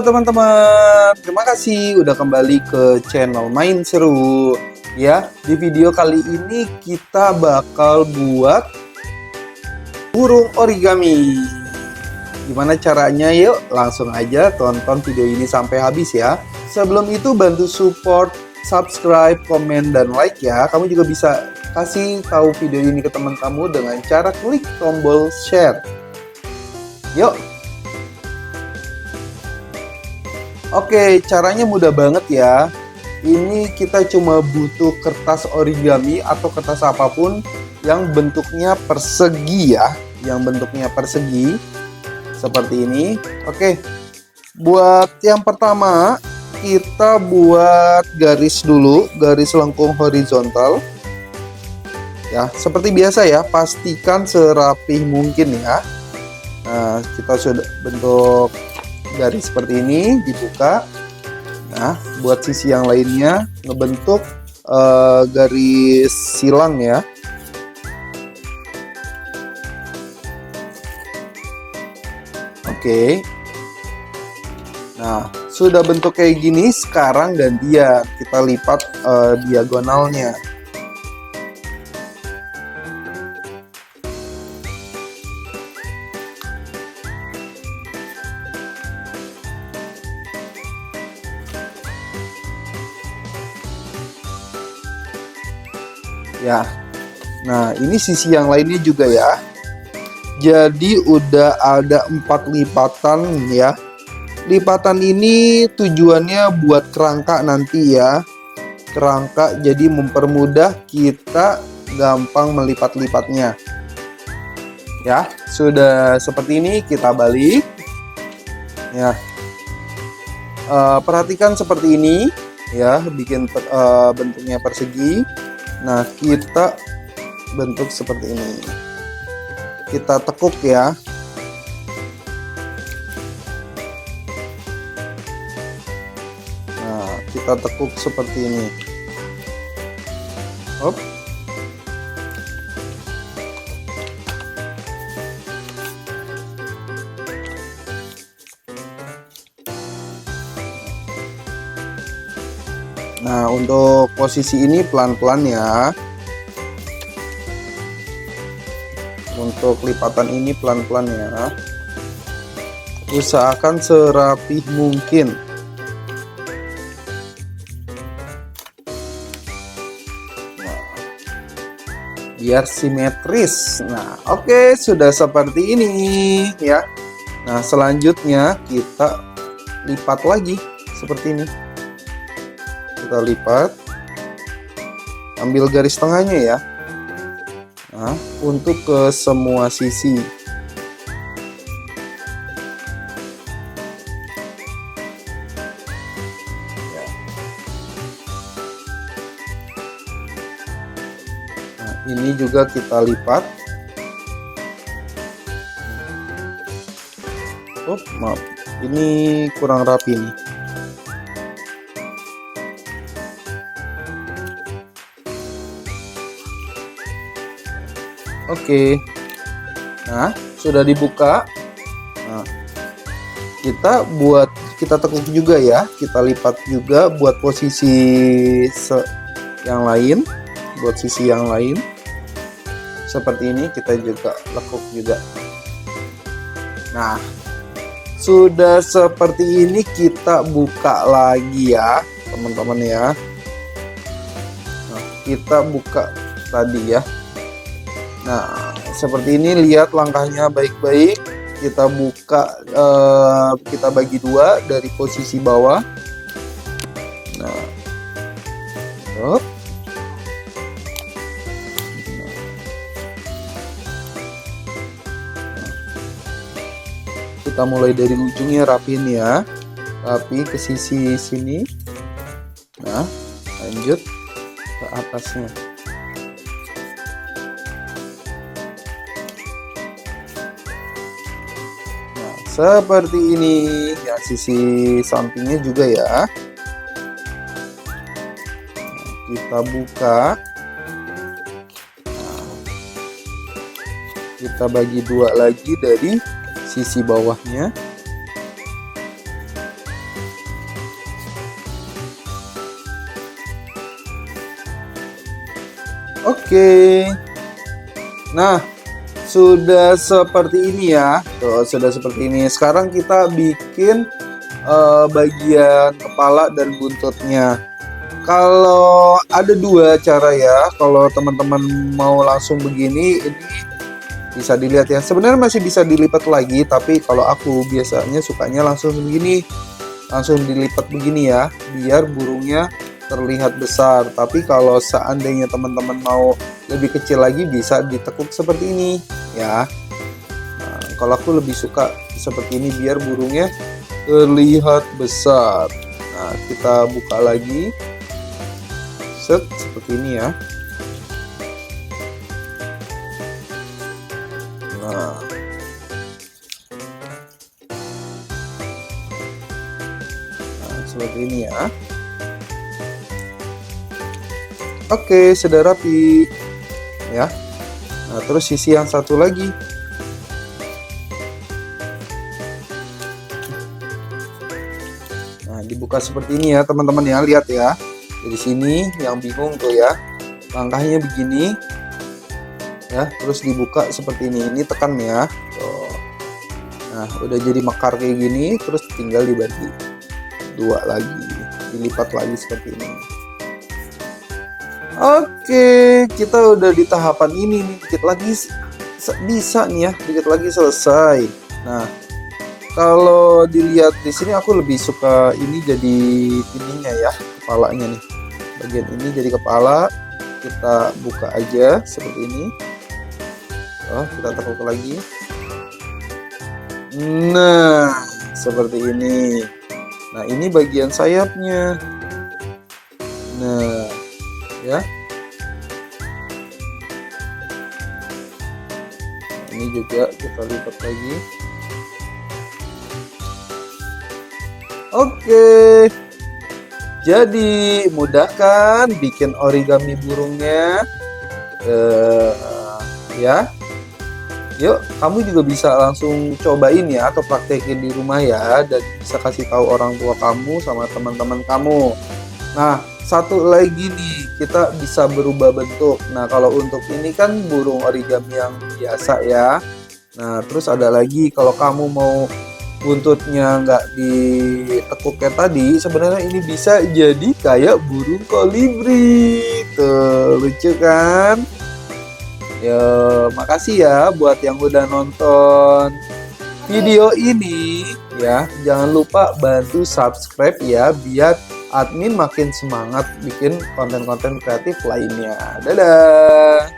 Halo teman-teman, terima kasih udah kembali ke channel Main Seru. Ya, di video kali ini kita bakal buat burung origami. Gimana caranya? Yuk, langsung aja tonton video ini sampai habis ya. Sebelum itu bantu support, subscribe, komen, dan like ya. Kamu juga bisa kasih tahu video ini ke teman kamu dengan cara klik tombol share. Yuk. Oke, caranya mudah banget ya. Ini kita cuma butuh kertas origami atau kertas apapun yang bentuknya persegi ya. Yang bentuknya persegi seperti ini. Oke, buat yang pertama kita buat garis dulu, garis lengkung horizontal. Ya, seperti biasa ya, pastikan serapih mungkin ya. Nah, kita sudah bentuk garis seperti ini, dibuka. Nah, buat sisi yang lainnya ngebentuk garis silang ya. Oke. Nah, sudah bentuk kayak gini, sekarang gantian kita lipat diagonalnya. Ya, nah ini sisi yang lainnya juga ya. Jadi udah ada 4 lipatan ya. Lipatan ini tujuannya buat kerangka nanti ya. Kerangka jadi mempermudah kita gampang melipat-lipatnya. Ya, sudah seperti ini kita balik. Ya, perhatikan seperti ini ya, bikin bentuknya persegi. Nah, kita bentuk seperti ini. Kita tekuk ya. Nah, kita tekuk seperti ini. Hop. Nah, untuk posisi ini pelan-pelan ya. Untuk lipatan ini pelan-pelan ya. Usahakan serapih mungkin. Nah, biar simetris. Nah, oke, sudah seperti ini ya. Nah, selanjutnya kita lipat lagi seperti ini. Kita lipat, ambil garis tengahnya ya. Nah, untuk ke semua sisi. Ya. Nah, ini juga kita lipat. Oh, maaf, ini kurang rapi nih. Oke, nah sudah dibuka. Nah, kita tekuk juga ya, kita lipat juga buat posisi yang lain, buat sisi yang lain. Seperti ini kita juga lekuk juga. Nah, sudah seperti ini kita buka lagi ya, teman-teman ya. Nah, kita buka tadi ya. Nah, seperti ini, lihat langkahnya baik-baik. Kita buka, kita bagi dua dari posisi bawah. Nah, hop. Kita mulai dari ujungnya, rapiin ya, rapi ke sisi sini. Nah, lanjut ke atasnya. Seperti ini ya, sisi sampingnya juga ya. Nah, kita buka. Nah, kita bagi dua lagi dari sisi bawahnya. Oke. Nah, sudah seperti ini ya. Tuh, sudah seperti ini. Sekarang kita bikin bagian kepala dan buntutnya. Kalau ada dua cara ya. Kalau teman-teman mau langsung begini, ini bisa dilihat ya. Sebenarnya masih bisa dilipat lagi, tapi kalau aku biasanya sukanya langsung begini. Langsung dilipat begini ya, biar burungnya terlihat besar. Tapi kalau seandainya teman-teman mau lebih kecil lagi, bisa ditekuk seperti ini ya. Nah, kalau aku lebih suka seperti ini biar burungnya terlihat besar. Nah, kita buka lagi. Set, seperti ini ya. Nah, seperti ini ya. Oke, sudah rapi ya. Nah, terus sisi yang satu lagi. Nah, dibuka seperti ini ya, teman-teman ya. Lihat ya. Dari sini yang bingung tuh ya. Langkahnya begini. Ya, terus dibuka seperti ini. Ini tekan ya. Tuh. Nah, udah jadi mekar kayak gini, terus tinggal dibagi dua lagi, dilipat lagi seperti ini. Oke, kita udah di tahapan ini nih. Dikit lagi bisa nih ya, dikit lagi selesai. Nah, kalau dilihat di sini aku lebih suka ini jadi ininya ya, kepalanya nih. Bagian ini jadi kepala. Kita buka aja seperti ini. Oh, kita tekuk lagi. Nah, seperti ini. Nah, ini bagian sayapnya. Nah, ya. Ini juga kita lipat lagi. Oke. Jadi, mudah kan bikin origami burungnya? Ya. Yuk, kamu juga bisa langsung cobain ya atau praktekin di rumah ya, dan bisa kasih tahu orang tua kamu sama teman-teman kamu. Nah, satu lagi nih, kita bisa berubah bentuk. Nah, kalau untuk ini kan burung origami yang biasa ya. Nah, terus ada lagi kalau kamu mau buntutnya nggak ditekuk kayak tadi, sebenarnya ini bisa jadi kayak burung kolibri. Tuh, lucu kan? Ya, makasih ya buat yang udah nonton video ini ya. Jangan lupa bantu subscribe ya, biar admin makin semangat bikin konten-konten kreatif lainnya. Dadah.